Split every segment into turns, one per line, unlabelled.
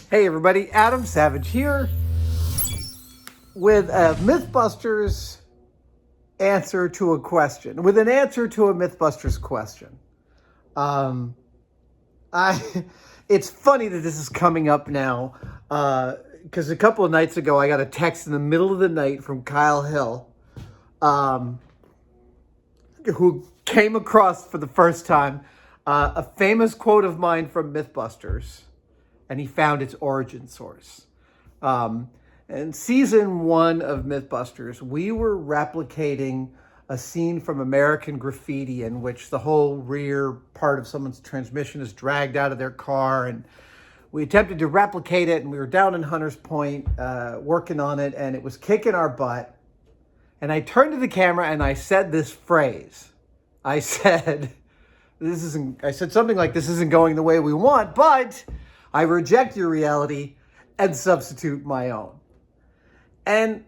Hey everybody, Adam Savage here with a Mythbusters answer to a question, with an answer to a Mythbusters question. Um, I, it's funny that this is coming up now, because a couple of nights ago I got a text in the middle of the night from Kyle Hill, who came across for the first time a famous quote of mine from Mythbusters, and he found its origin source. In season 1 of Mythbusters, we were replicating a scene from American Graffiti in which the whole rear part of someone's transmission is dragged out of their car, and we attempted to replicate it, and we were down in Hunters Point working on it, and it was kicking our butt. And I turned to the camera and I said this phrase. I said something like, "This isn't going the way we want, but I reject your reality and substitute my own." And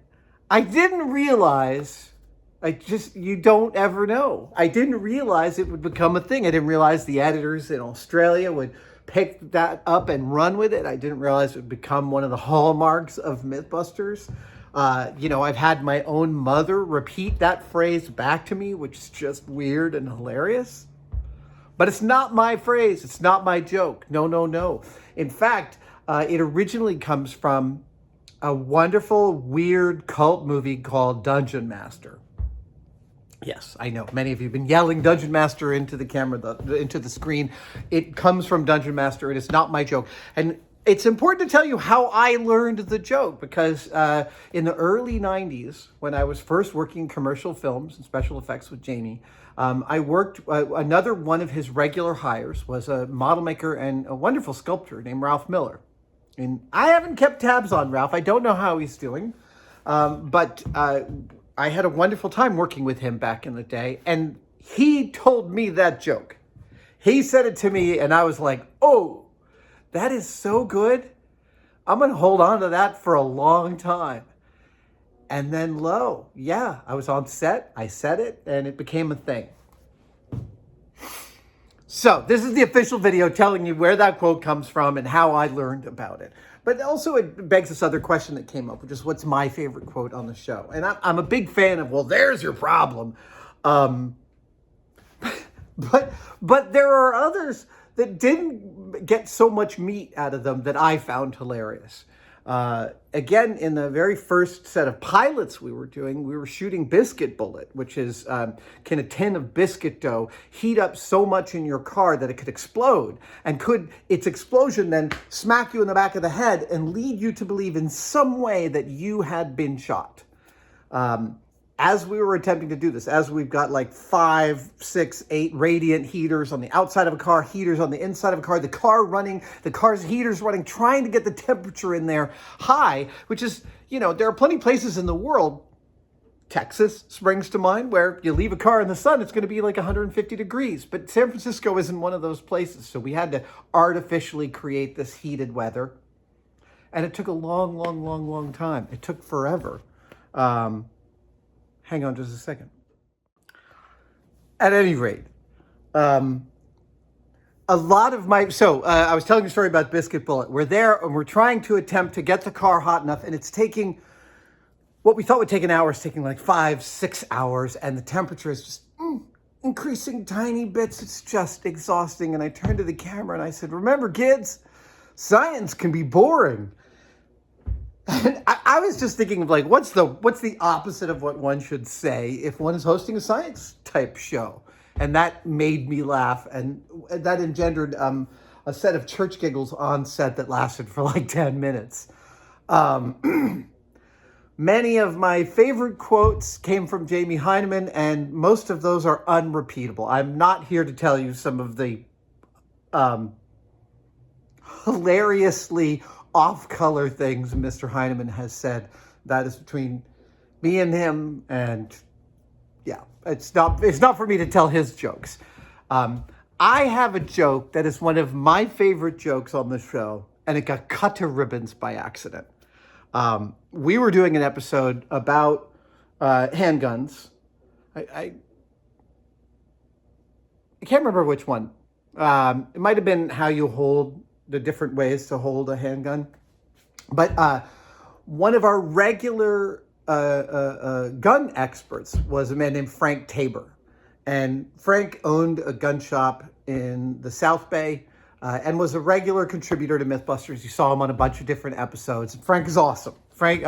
I didn't realize, you don't ever know. I didn't realize it would become a thing. I didn't realize the editors in Australia would pick that up and run with it. I didn't realize it would become one of the hallmarks of Mythbusters. I've had my own mother repeat that phrase back to me, which is just weird and hilarious. But it's not my phrase. It's not my joke. No. In fact, it originally comes from a wonderful, weird cult movie called Dungeon Master. Yes, I know. Many of you have been yelling Dungeon Master into the camera, into the screen. It comes from Dungeon Master. It is not my joke. And it's important to tell you how I learned the joke, because in the early 90s, when I was first working commercial films and special effects with Jamie, I worked, another one of his regular hires was a model maker and a wonderful sculptor named Ralph Miller. And I haven't kept tabs on Ralph. I don't know how he's doing. But I had a wonderful time working with him back in the day. And he told me that joke. He said it to me and I was like, oh, that is so good. I'm going to hold on to that for a long time. And then I was on set. I said it and it became a thing. So this is the official video telling you where that quote comes from and how I learned about it. But also it begs this other question that came up, which is, what's my favorite quote on the show? And I'm a big fan of, well, there's your problem. But there are others that didn't get so much meat out of them that I found hilarious. Again, in the very first set of pilots we were doing, we were shooting biscuit bullet, which is, can a tin of biscuit dough heat up so much in your car that it could explode? And could its explosion then smack you in the back of the head and lead you to believe in some way that you had been shot? As we were attempting to do this, as we've got like 5, 6, 8 radiant heaters on the outside of a car, heaters on the inside of a car, the car's heaters running, trying to get the temperature in there high, which is, there are plenty of places in the world, Texas springs to mind, where you leave a car in the sun, it's going to be like 150 degrees. But San Francisco isn't one of those places. So we had to artificially create this heated weather. And it took a long time. It took forever. Hang on just a second. At any rate, a lot of I was telling you a story about Biscuit Bullet. We're there and we're trying to attempt to get the car hot enough, and it's taking, what we thought would take an hour is taking like 5, 6 hours, and the temperature is just increasing tiny bits. It's just exhausting. And I turned to the camera and I said, remember kids, science can be boring. And I was just thinking of like, what's the opposite of what one should say if one is hosting a science type show? And that made me laugh. And that engendered a set of church giggles on set that lasted for like 10 minutes. Many of my favorite quotes came from Jamie Hyneman, and most of those are unrepeatable. I'm not here to tell you some of the hilariously off-color things Mr. Hyneman has said. That is between me and him, and yeah, it's not for me to tell his jokes. I have a joke that is one of my favorite jokes on the show, and it got cut to ribbons by accident. We were doing an episode about handguns. I can't remember which one. It might have been how you hold the different ways to hold a handgun. But one of our regular gun experts was a man named Frank Tabor. And Frank owned a gun shop in the South Bay and was a regular contributor to Mythbusters. You saw him on a bunch of different episodes. Frank is awesome. Frank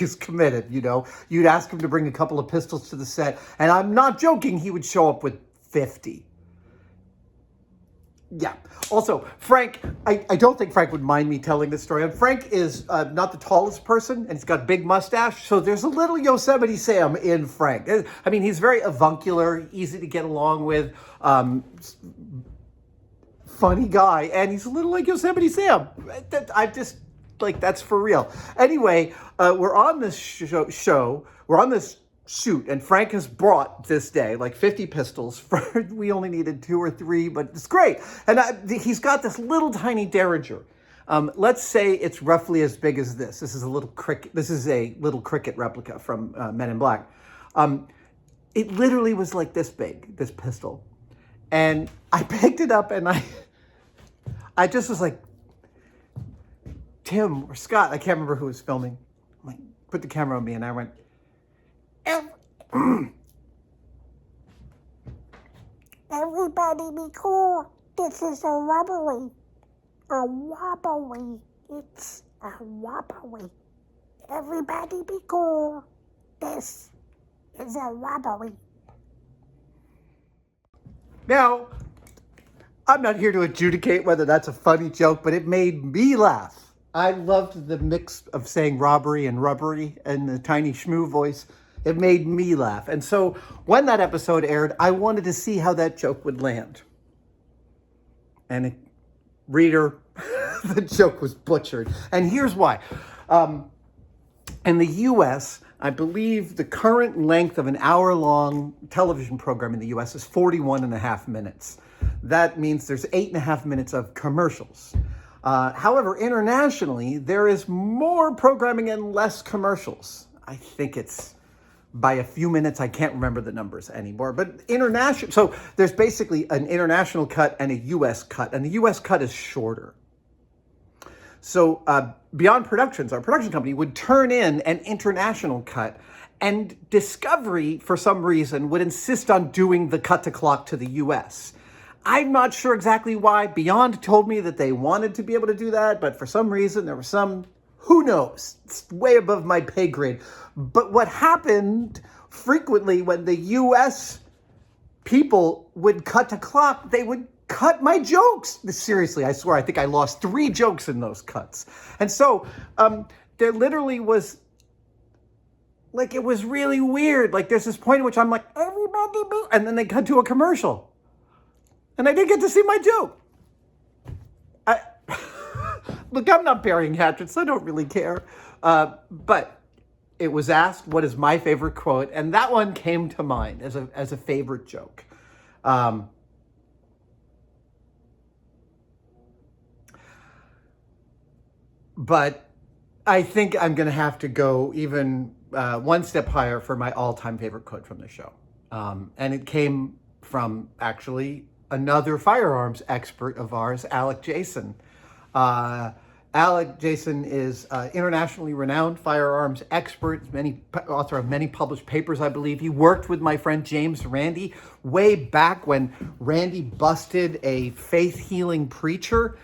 is committed, you know. You'd ask him to bring a couple of pistols to the set, and I'm not joking, he would show up with 50. Yeah. Also, Frank, I don't think Frank would mind me telling this story. Frank is not the tallest person, and he's got a big mustache, so there's a little Yosemite Sam in Frank. I mean, he's very avuncular, easy to get along with, funny guy, and he's a little like Yosemite Sam. I just, like, that's for real. Anyway, we're on this show, we're on this shoot, and Frank has brought this day like 50 pistols. We only needed 2 or 3, but it's great. And he's got this little tiny Derringer. Let's say it's roughly as big as this. This is a little cricket replica from Men in Black. It literally was like this big, this pistol. And I picked it up and I just was like, Tim or Scott, I can't remember who was filming, like, put the camera on me, and I went,
everybody be cool. This is a robbery. A robbery. It's a robbery. Everybody be cool. This is a robbery.
Now, I'm not here to adjudicate whether that's a funny joke, but it made me laugh. I loved the mix of saying robbery and rubbery and the tiny shmoo voice. It made me laugh. And so when that episode aired, I wanted to see how that joke would land. And reader, the joke was butchered. And here's why. In the U.S., I believe the current length of an hour-long television program in the U.S. is 41 and a half minutes. That means there's 8.5 minutes of commercials. However, internationally, there is more programming and less commercials. I think it's by a few minutes. I can't remember the numbers anymore. But international, so there's basically an international cut and a U.S. cut, and the U.S. cut is shorter. So Beyond Productions, our production company, would turn in an international cut, and Discovery, for some reason, would insist on doing the cut to clock to the U.S. I'm not sure exactly why. Beyond told me that they wanted to be able to do that, but for some reason, there was some, who knows? It's way above my pay grade. But what happened frequently when the U.S. people would cut to clock, they would cut my jokes. Seriously, I swear, I think I lost 3 jokes in those cuts. And so there literally was, like, it was really weird. Like, there's this point in which I'm like, everybody be, and then they cut to a commercial. And I didn't get to see my joke. Look, I'm not burying hatchets. I don't really care. But it was asked, what is my favorite quote? And that one came to mind as a favorite joke. But I think I'm going to have to go even one step higher for my all-time favorite quote from the show. And it came from, actually, another firearms expert of ours, Alec Jason. Alec Jason is internationally renowned firearms expert, author of many published papers, I believe. He worked with my friend James Randi way back when Randi busted a faith-healing preacher.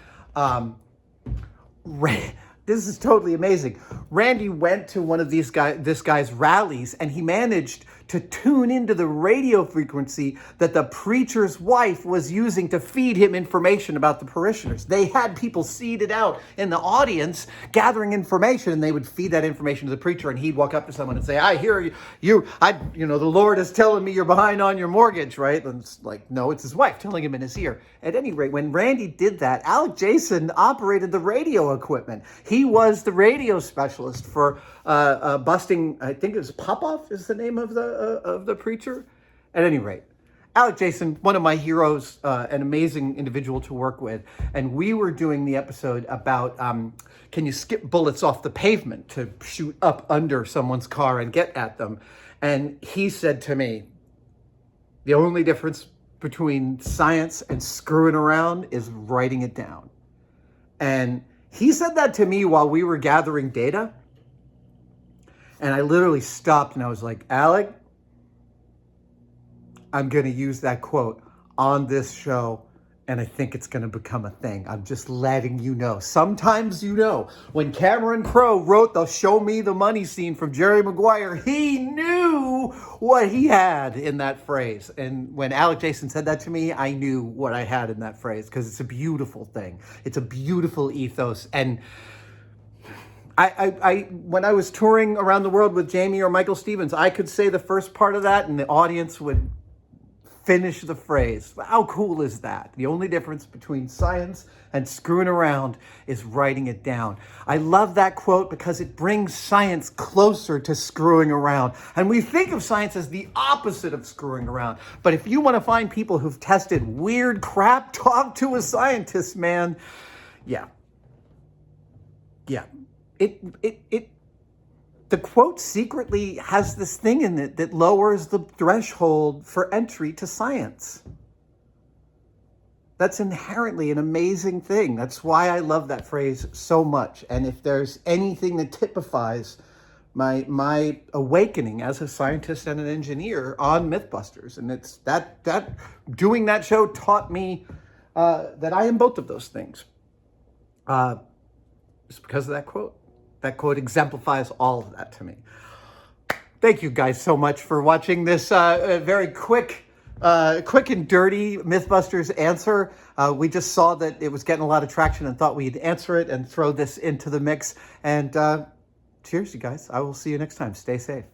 This is totally amazing. Randi went to one of this guy's rallies, and he managed to tune into the radio frequency that the preacher's wife was using to feed him information about the parishioners. They had people seated out in the audience gathering information, and they would feed that information to the preacher, and he'd walk up to someone and say, I hear you, the Lord is telling me you're behind on your mortgage, right? And it's like, no, it's his wife telling him in his ear. At any rate, when Randi did that, Alec Jason operated the radio equipment. He was the radio specialist for busting, I think it was Popoff is the name of the preacher. At any rate, Alec Jason, one of my heroes, an amazing individual to work with. And we were doing the episode about, can you skip bullets off the pavement to shoot up under someone's car and get at them? And he said to me, the only difference between science and screwing around is writing it down. And he said that to me while we were gathering data. And I literally stopped and I was like, Alec, I'm going to use that quote on this show. And I think it's going to become a thing. I'm just letting you know. Sometimes, when Cameron Crowe wrote the Show Me the Money scene from Jerry Maguire, he knew what he had in that phrase. And when Alec Jason said that to me, I knew what I had in that phrase because it's a beautiful thing. It's a beautiful ethos. And I when I was touring around the world with Jamie or Michael Stevens, I could say the first part of that and the audience would finish the phrase. How cool is that? The only difference between science and screwing around is writing it down. I love that quote because it brings science closer to screwing around. And we think of science as the opposite of screwing around. But if you want to find people who've tested weird crap, talk to a scientist, man. Yeah. The quote secretly has this thing in it that lowers the threshold for entry to science. That's inherently an amazing thing. That's why I love that phrase so much. And if there's anything that typifies my awakening as a scientist and an engineer on Mythbusters, and it's that doing that show taught me that I am both of those things. It's because of that quote. That quote exemplifies all of that to me. Thank you guys so much for watching this very quick and dirty Mythbusters answer. We just saw that it was getting a lot of traction and thought we'd answer it and throw this into the mix. And cheers, you guys. I will see you next time. Stay safe.